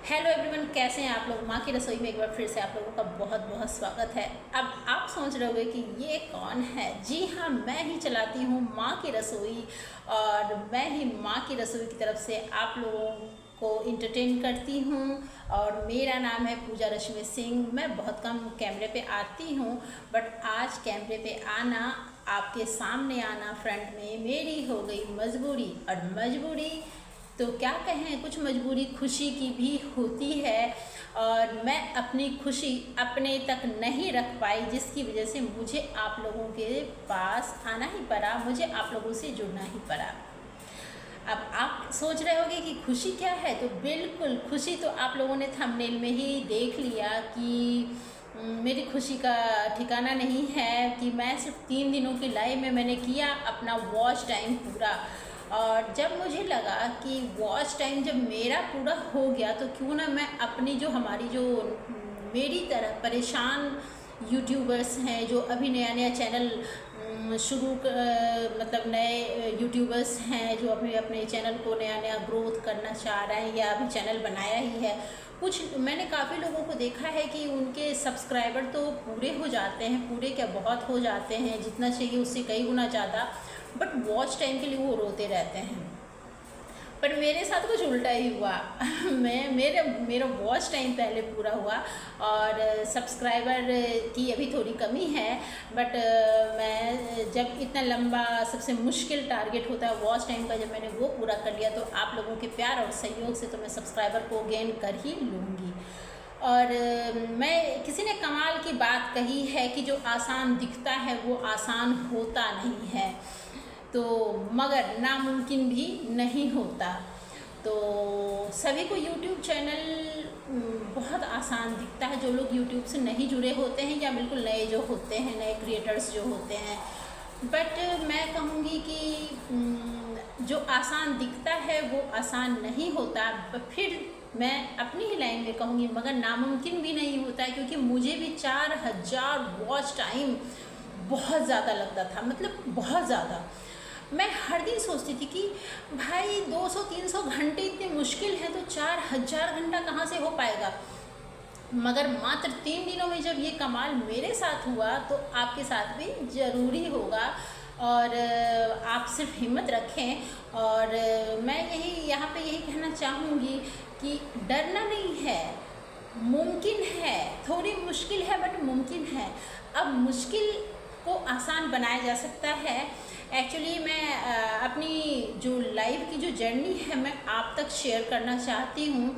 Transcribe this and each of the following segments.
Hello everyone, कैसे हैं आप लोग। माँ की रसोई में एक बार फिर से आप लोगों का बहुत बहुत स्वागत है। अब आप सोच रहे होंगे कि ये कौन है। जी हाँ, मैं ही चलाती हूँ माँ की रसोई, और मैं ही माँ की रसोई की तरफ से आप लोगों को इंटरटेन करती हूँ। और मेरा नाम है पूजा रश्मि सिंह। मैं बहुत कम कैमरे पे आती हूँ, बट आज कैमरे पे आना, आपके सामने आना फ्रंट में मेरी हो गई मजबूरी। और मजबूरी तो क्या कहें, कुछ मजबूरी खुशी की भी होती है, और मैं अपनी खुशी अपने तक नहीं रख पाई, जिसकी वजह से मुझे आप लोगों के पास आना ही पड़ा, मुझे आप लोगों से जुड़ना ही पड़ा। अब आप सोच रहे होंगे कि खुशी क्या है, तो बिल्कुल खुशी तो आप लोगों ने थंबनेल में ही देख लिया कि मेरी खुशी का ठिकाना नहीं है कि मैं सिर्फ 3 दिनों की लाइव में मैंने किया अपना वॉच टाइम पूरा। और जब मुझे लगा कि वॉच टाइम जब मेरा पूरा हो गया, तो क्यों ना मैं अपनी जो मेरी तरह परेशान यूट्यूबर्स हैं, जो अभी नया नया चैनल मतलब नए यूट्यूबर्स हैं जो अभी अपने चैनल को नया नया ग्रोथ करना चाह रहे हैं या अभी चैनल बनाया ही है। कुछ मैंने काफ़ी लोगों को देखा है कि उनके सब्सक्राइबर तो पूरे हो जाते हैं, पूरे क्या बहुत हो जाते हैं, जितना चाहिए उससे कई गुना ज़्यादा, बट वॉच टाइम के लिए वो रोते रहते हैं। पर मेरे साथ कुछ उल्टा ही हुआ। मेरा वॉच टाइम पहले पूरा हुआ, और सब्सक्राइबर की अभी थोड़ी कमी है, बट मैं जब इतना लंबा सबसे मुश्किल टारगेट होता है वॉच टाइम का, जब मैंने वो पूरा कर लिया, तो आप लोगों के प्यार और सहयोग से तो मैं सब्सक्राइबर को गेन कर ही लूँगी। और मैं किसी ने कमाल की बात कही है कि जो आसान दिखता है वो आसान होता नहीं है, तो मगर नामुमकिन भी नहीं होता। तो सभी को YouTube चैनल बहुत आसान दिखता है, जो लोग YouTube से नहीं जुड़े होते हैं या बिल्कुल नए जो होते हैं, नए क्रिएटर्स जो होते हैं। बट मैं कहूँगी कि जो आसान दिखता है वो आसान नहीं होता। फिर मैं अपनी ही लाइन में कहूँगी, मगर नामुमकिन भी नहीं होता है, क्योंकि मुझे भी 4000 वॉच टाइम बहुत ज़्यादा लगता था, मतलब बहुत ज़्यादा। मैं हर दिन सोचती थी कि भाई 200-300 घंटे इतने मुश्किल हैं, तो 4000 घंटा कहाँ से हो पाएगा। मगर मात्र 3 दिनों में जब ये कमाल मेरे साथ हुआ, तो आपके साथ भी ज़रूरी होगा। और आप सिर्फ हिम्मत रखें। और मैं यहाँ पे यही कहना चाहूँगी कि डरना नहीं है, मुमकिन है, थोड़ी मुश्किल है बट मुमकिन है। अब मुश्किल को आसान बनाया जा सकता है। एक्चुअली मैं अपनी जो लाइफ की जो जर्नी है, मैं आप तक शेयर करना चाहती हूँ।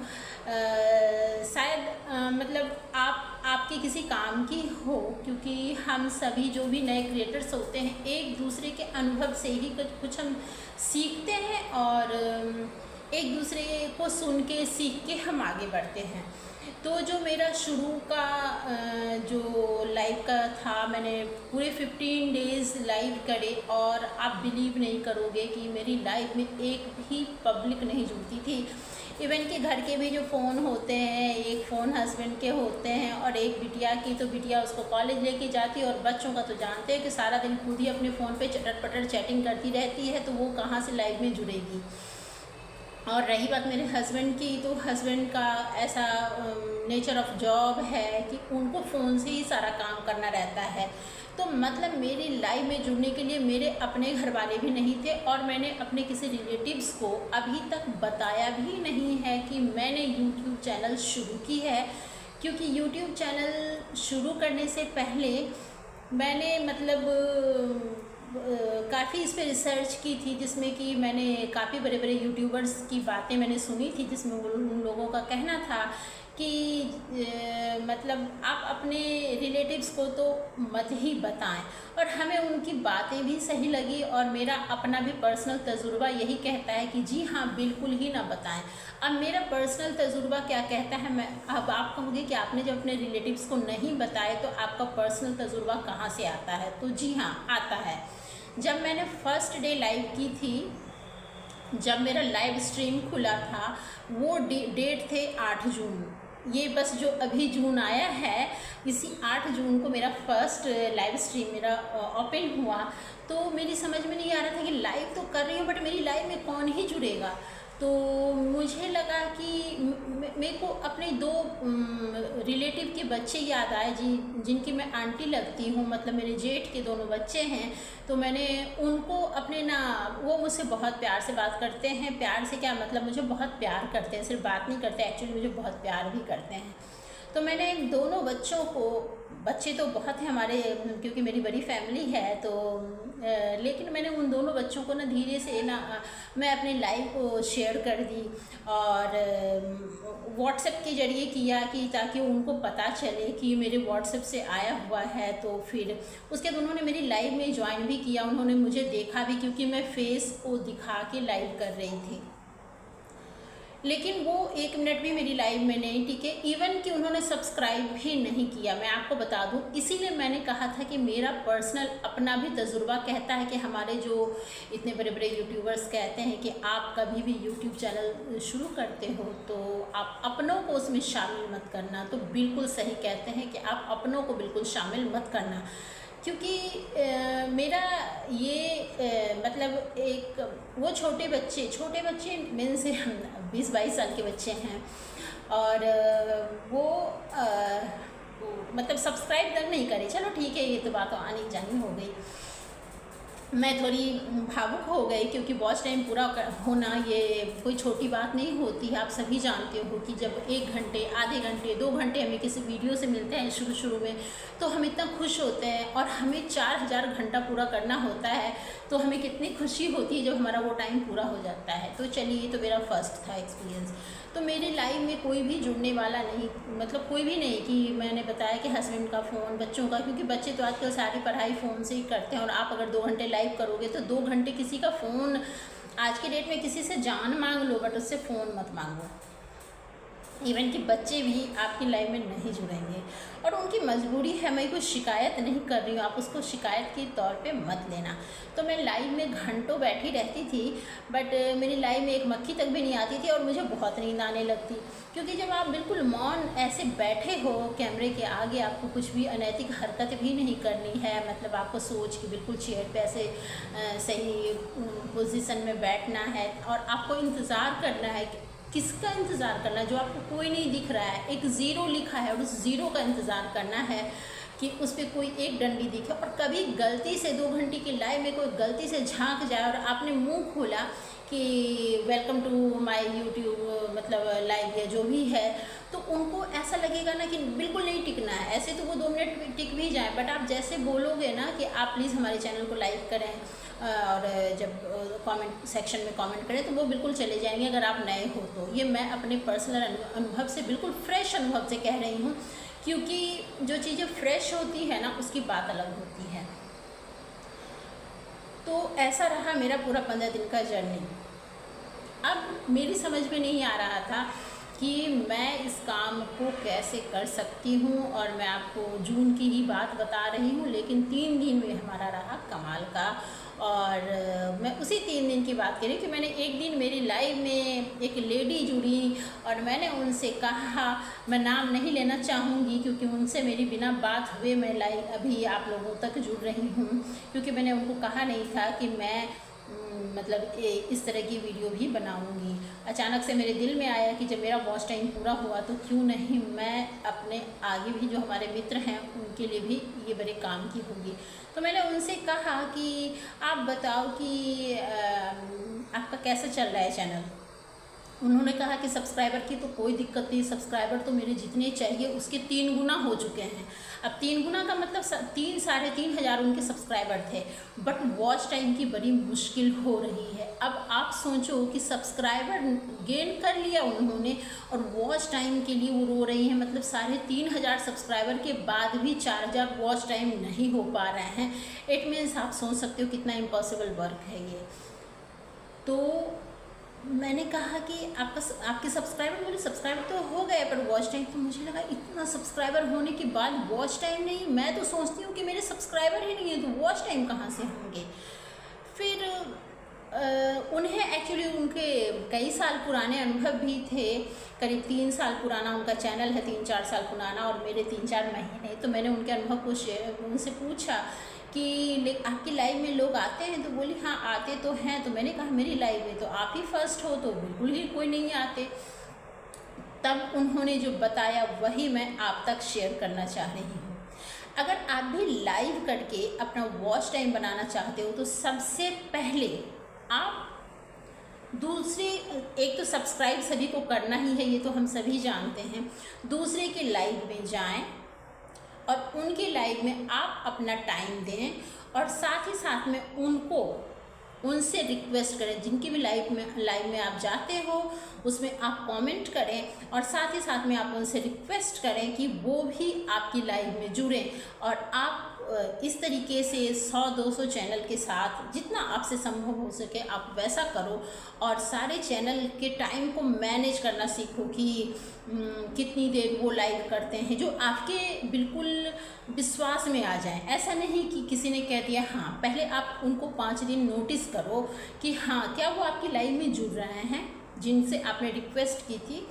शायद मतलब आपके किसी काम की हो, क्योंकि हम सभी जो भी नए क्रिएटर्स होते हैं, एक दूसरे के अनुभव से ही कुछ हम सीखते हैं, और एक दूसरे को सुन के सीख के हम आगे बढ़ते हैं। तो जो मेरा शुरू का जो लाइव का था, मैंने पूरे 15 डेज़ लाइव करे, और आप बिलीव नहीं करोगे कि मेरी लाइफ में एक भी पब्लिक नहीं जुड़ती थी। इवन के घर के भी जो फ़ोन होते हैं, एक फ़ोन हस्बैंड के होते हैं और एक बिटिया की, तो बिटिया उसको कॉलेज लेके जाती है, और बच्चों का तो जानते हैं कि सारा दिन खुद ही अपने फ़ोन पे चटर पटर चैटिंग करती रहती है, तो वो कहाँ से लाइव में जुड़ेगी। और रही बात मेरे हस्बैंड की, तो हस्बैंड का ऐसा नेचर ऑफ जॉब है कि उनको फ़ोन से ही सारा काम करना रहता है। तो मतलब मेरी लाइफ में जुड़ने के लिए मेरे अपने घर वाले भी नहीं थे, और मैंने अपने किसी रिलेटिव्स को अभी तक बताया भी नहीं है कि मैंने यूट्यूब चैनल शुरू की है। क्योंकि यूट्यूब चैनल शुरू करने से पहले मैंने मतलब काफ़ी इस पर रिसर्च की थी, जिसमें कि मैंने काफ़ी बड़े बड़े यूट्यूबर्स की बातें मैंने सुनी थी, जिसमें उन लोगों का कहना था कि मतलब आप अपने रिलेटिव्स को तो मत ही बताएं, और हमें उनकी बातें भी सही लगी। और मेरा अपना भी पर्सनल तजुर्बा यही कहता है कि जी हाँ, बिल्कुल ही ना बताएं। अब मेरा पर्सनल तजुर्बा क्या कहता है, मैं अब आप कहोगे कि आपने जब अपने रिलेटिव्स को नहीं बताए, तो आपका पर्सनल तजुर्बा कहाँ से आता है। तो जी हाँ, आता है। जब मैंने फर्स्ट डे लाइव की थी, जब मेरा लाइव स्ट्रीम खुला था, वो डेट थे 8 जून। ये बस जो अभी जून आया है, इसी 8 जून को मेरा फर्स्ट लाइव स्ट्रीम मेरा ओपन हुआ। तो मेरी समझ में नहीं आ रहा था कि लाइव तो कर रही हूँ, बट मेरी लाइव में कौन ही जुड़ेगा। तो मुझे लगा कि मेरे को अपने दो रिलेटिव के बच्चे याद आए जिनकी मैं आंटी लगती हूँ, मतलब मेरे जेठ के दोनों बच्चे हैं। तो मैंने उनको अपने ना, वो मुझसे बहुत प्यार से बात करते हैं। प्यार से क्या मतलब, मुझे बहुत प्यार करते हैं, सिर्फ बात नहीं करते, एक्चुअली मुझे बहुत प्यार भी करते हैं। तो मैंने दोनों बच्चों को, बच्चे तो बहुत हैं हमारे क्योंकि मेरी बड़ी फैमिली है, तो लेकिन मैंने उन दोनों बच्चों को ना धीरे से ना मैं अपनी लाइव को शेयर कर दी और व्हाट्सएप के ज़रिए किया कि ताकि उनको पता चले कि मेरे व्हाट्सएप से आया हुआ है। तो फिर उसके बाद उन्होंने मेरी लाइव में ज्वाइन भी किया, उन्होंने मुझे देखा भी क्योंकि मैं फेस को दिखा के लाइव कर रही थी। लेकिन वो 1 मिनट भी मेरी लाइव में नहीं टिके, इवन कि उन्होंने सब्सक्राइब भी नहीं किया। मैं आपको बता दूं, इसीलिए मैंने कहा था कि मेरा पर्सनल अपना भी तजुर्बा कहता है कि हमारे जो इतने बड़े बड़े यूट्यूबर्स कहते हैं कि आप कभी भी यूट्यूब चैनल शुरू करते हो तो आप अपनों को उसमें शामिल मत करना। तो बिल्कुल सही कहते हैं कि आप अपनों को बिल्कुल शामिल मत करना, क्योंकि मेरा ये मतलब एक वो छोटे बच्चे मेरे से 20-22 साल के बच्चे हैं और वो मतलब सब्सक्राइब तक नहीं करे। चलो ठीक है, ये तो बात आनी जानी हो गई। मैं थोड़ी भावुक हो गई क्योंकि वॉच टाइम पूरा होना ये कोई छोटी बात नहीं होती है। आप सभी जानते हो कि जब 1 घंटे, आधे घंटे, 2 घंटे हमें किसी वीडियो से मिलते हैं शुरू में, तो हम इतना खुश होते हैं और हमें 4000 घंटा पूरा करना होता है, तो हमें कितनी खुशी होती है जब हमारा वो टाइम पूरा हो जाता है। तो चलिए, ये तो मेरा फर्स्ट था एक्सपीरियंस। तो मेरे लाइव में कोई भी जुड़ने वाला नहीं, मतलब कोई भी नहीं कि मैंने बताया कि हस्बैंड का फ़ोन, बच्चों का, क्योंकि बच्चे तो आजकल सारी पढ़ाई फ़ोन से ही करते हैं। और आप अगर 2 घंटे लाइव करोगे तो 2 घंटे किसी का फ़ोन, आज के डेट में किसी से जान मांग लो बट उससे फ़ोन मत मांगो। इवन कि बच्चे भी आपकी लाइफ में नहीं जुड़ेंगे और उनकी मजबूरी है। मैं कोई शिकायत नहीं कर रही हूँ, आप उसको शिकायत के तौर पे मत लेना। तो मैं लाइव में घंटों बैठी रहती थी बट मेरी लाइव में एक मक्खी तक भी नहीं आती थी और मुझे बहुत नींद आने लगती, क्योंकि जब आप बिल्कुल मौन ऐसे बैठे हो कैमरे के आगे, आपको कुछ भी अनैतिक हरकत भी नहीं करनी है, मतलब आपको सोच के बिल्कुल चेयर पे ऐसे सही पोजीशन में बैठना है और आपको इंतज़ार करना है। किसका इंतज़ार करना है? जो आपको कोई नहीं दिख रहा है, एक ज़ीरो लिखा है और उस ज़ीरो का इंतज़ार करना है कि उस पर कोई एक डंडी दिखे। और कभी गलती से 2 घंटे की लाइव में कोई गलती से झांक जाए और आपने मुंह खोला कि वेलकम टू माय यूट्यूब मतलब लाइव या जो भी है, तो उनको ऐसा लगेगा ना कि बिल्कुल नहीं टिकना है। ऐसे तो वो 2 मिनट टिक भी जाए, बट आप जैसे बोलोगे ना कि आप प्लीज़ हमारे चैनल को लाइक करें और जब कमेंट सेक्शन में कमेंट करें तो वो बिल्कुल चले जाएंगे अगर आप नए हो तो। ये मैं अपने पर्सनल अनुभव से, बिल्कुल फ्रेश अनुभव से कह रही हूँ, क्योंकि जो चीज़ें फ्रेश होती है ना उसकी बात अलग होती है। तो ऐसा रहा मेरा पूरा 15 दिन का जर्नी। अब मेरी समझ में नहीं आ रहा था कि मैं इस काम को कैसे कर सकती हूँ, और मैं आपको जून की ही बात बता रही हूँ, लेकिन 3 दिन में हमारा रहा कमाल का। और मैं उसी 3 दिन की बात करी कि मैंने एक दिन मेरी लाइव में एक लेडी जुड़ी और मैंने उनसे कहा, मैं नाम नहीं लेना चाहूँगी क्योंकि उनसे मेरी बिना बात हुए मैं लाइव अभी आप लोगों तक जुड़ रही हूँ, क्योंकि मैंने उनको कहा नहीं था कि मैं मतलब इस तरह की वीडियो भी बनाऊंगी। अचानक से मेरे दिल में आया कि जब मेरा वॉच टाइम पूरा हुआ तो क्यों नहीं मैं अपने आगे भी जो हमारे मित्र हैं उनके लिए भी ये बड़े काम की होगी। तो मैंने उनसे कहा कि आप बताओ कि आपका कैसा चल रहा है चैनल। उन्होंने कहा कि सब्सक्राइबर की तो कोई दिक्कत नहीं, सब्सक्राइबर तो मेरे जितने चाहिए उसके 3 गुना हो चुके हैं। अब 3 गुना का मतलब 3-3.5 हज़ार उनके सब्सक्राइबर थे, बट वॉच टाइम की बड़ी मुश्किल हो रही है। अब आप सोचो कि सब्सक्राइबर गेन कर लिया उन्होंने और वॉच टाइम के लिए वो रो रही हैं, मतलब 3.5 सब्सक्राइबर के बाद भी 4000 वॉच टाइम नहीं हो पा रहे हैं। इट मीन्स आप सोच सकते हो कितना इम्पॉसिबल वर्क है ये। तो मैंने कहा कि आपके सब्सक्राइबर, बोले सब्सक्राइबर तो हो गए पर वॉच टाइम, तो मुझे लगा इतना सब्सक्राइबर होने के बाद वॉच टाइम नहीं, मैं तो सोचती हूँ कि मेरे सब्सक्राइबर ही नहीं है तो वॉच टाइम कहाँ से होंगे। फिर उन्हें एक्चुअली उनके कई साल पुराने अनुभव भी थे, करीब 3 साल पुराना उनका चैनल है, 3-4 साल पुराना और मेरे 3-4 महीने। तो मैंने उनके अनुभव को उनसे पूछा कि आपकी लाइव में लोग आते हैं, तो बोली हाँ आते तो हैं। तो मैंने कहा मेरी लाइव में तो आप ही फर्स्ट हो, तो बिल्कुल ही कोई नहीं आते। तब उन्होंने जो बताया वही मैं आप तक शेयर करना चाह रही हूँ। अगर आप भी लाइव करके अपना वॉच टाइम बनाना चाहते हो, तो सबसे पहले आप दूसरे, एक तो सब्सक्राइब सभी को करना ही है, ये तो हम सभी जानते हैं। दूसरे के लाइव में जाएं और उनके लाइव में आप अपना टाइम दें, और साथ ही साथ में उनसे रिक्वेस्ट करें। जिनकी भी लाइव में आप जाते हो उसमें आप कमेंट करें, और साथ ही साथ में आप उनसे रिक्वेस्ट करें कि वो भी आपकी लाइव में जुड़ें। और आप इस तरीके से 100-200 चैनल के साथ जितना आपसे संभव हो सके आप वैसा करो, और सारे चैनल के टाइम को मैनेज करना सीखो कि कितनी देर वो लाइव करते हैं, जो आपके बिल्कुल विश्वास में आ जाए। ऐसा नहीं कि किसी ने कह दिया, हाँ पहले आप उनको 5 दिन नोटिस करो कि हाँ क्या वो आपकी लाइव में जुड़ रहे हैं जिनसे आपने रिक्वेस्ट की थी,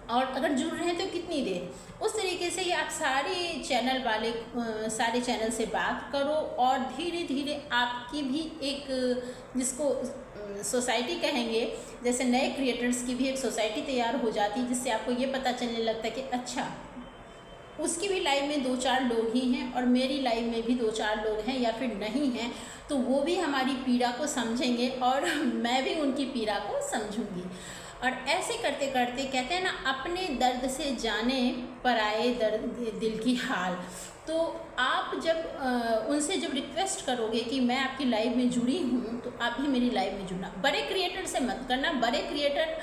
और अगर जुड़ रहे हैं तो कितनी देर। उस तरीके से ये आप सारे चैनल से बात करो, और धीरे धीरे आपकी भी एक, जिसको सोसाइटी कहेंगे, जैसे नए क्रिएटर्स की भी एक सोसाइटी तैयार हो जाती है, जिससे आपको ये पता चलने लगता है कि अच्छा उसकी भी लाइव में 2-4 लोग ही हैं और मेरी लाइव में भी 2-4 लोग हैं या फिर नहीं हैं, तो वो भी हमारी पीड़ा को समझेंगे और मैं भी उनकी पीड़ा को समझूंगी। और ऐसे करते करते कहते हैं ना, अपने दर्द से जाने पर आए दर्द दिल की हाल। तो आप जब उनसे जब रिक्वेस्ट करोगे कि मैं आपकी लाइव में जुड़ी हूँ, तो आप भी मेरी लाइव में जुड़ना। बड़े क्रिएटर से मत करना, बड़े क्रिएटर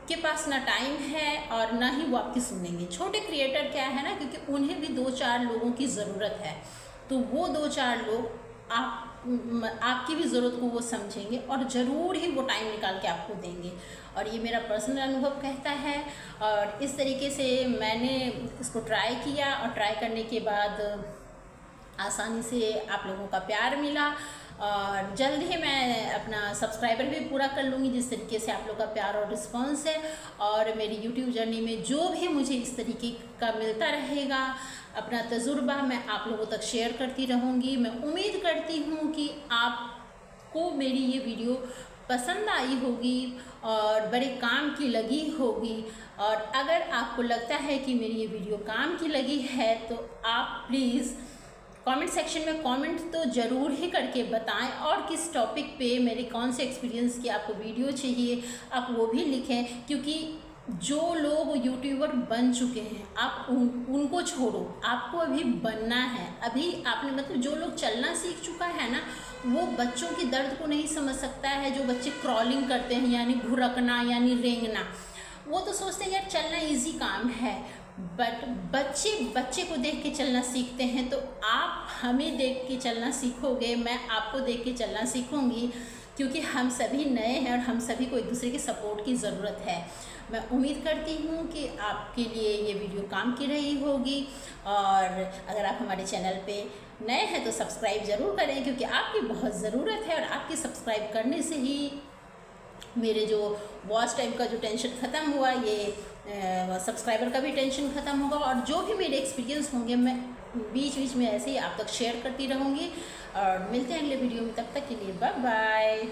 के पास ना टाइम है और ना ही वो आपकी सुनेंगे। छोटे क्रिएटर क्या है ना, क्योंकि उन्हें भी 2-4 लोगों की ज़रूरत है, तो वो 2-4 लोग आपकी भी ज़रूरत को वो समझेंगे और ज़रूर ही वो टाइम निकाल के आपको देंगे। और ये मेरा पर्सनल अनुभव कहता है, और इस तरीके से मैंने इसको ट्राई किया, और ट्राई करने के बाद आसानी से आप लोगों का प्यार मिला, और जल्द ही मैं अपना सब्सक्राइबर भी पूरा कर लूँगी, जिस तरीके से आप लोग का प्यार और रिस्पांस है। और मेरी यूट्यूब जर्नी में जो भी मुझे इस तरीके का मिलता रहेगा, अपना तजुर्बा मैं आप लोगों तक शेयर करती रहूँगी। मैं उम्मीद करती हूँ कि आपको मेरी ये वीडियो पसंद आई होगी और बड़े काम की लगी होगी। और अगर आपको लगता है कि मेरी ये वीडियो काम की लगी है, तो आप प्लीज़ कमेंट सेक्शन में कमेंट तो ज़रूर ही करके बताएं, और किस टॉपिक पे, मेरे कौन से एक्सपीरियंस की आपको वीडियो चाहिए आप वो भी लिखें। क्योंकि जो लोग यूट्यूबर बन चुके हैं, आप उनको छोड़ो, आपको अभी बनना है। अभी आपने मतलब जो लोग चलना सीख चुका है ना, वो बच्चों की दर्द को नहीं समझ सकता है। जो बच्चे क्रॉलिंग करते हैं, यानी घुरकना यानी रेंगना, वो तो सोचते हैं यार चलना इजी काम है, बट बच्चे को देख के चलना सीखते हैं। तो आप हमें देख के चलना सीखोगे, मैं आपको देख के चलना सीखूंगी, क्योंकि हम सभी नए हैं और हम सभी को एक दूसरे के सपोर्ट की ज़रूरत है। मैं उम्मीद करती हूँ कि आपके लिए ये वीडियो काम की रही होगी, और अगर आप हमारे चैनल पे नए हैं तो सब्सक्राइब ज़रूर करें, क्योंकि आपकी बहुत ज़रूरत है। और आपके सब्सक्राइब करने से ही मेरे जो वॉच टाइम का जो टेंशन ख़त्म हुआ, ये सब्सक्राइबर का भी टेंशन ख़त्म होगा। और जो भी मेरे एक्सपीरियंस होंगे, मैं बीच बीच में ऐसे ही आप तक शेयर करती रहूँगी। और मिलते हैं अगले वीडियो में, तब तक के लिए बाय बाय।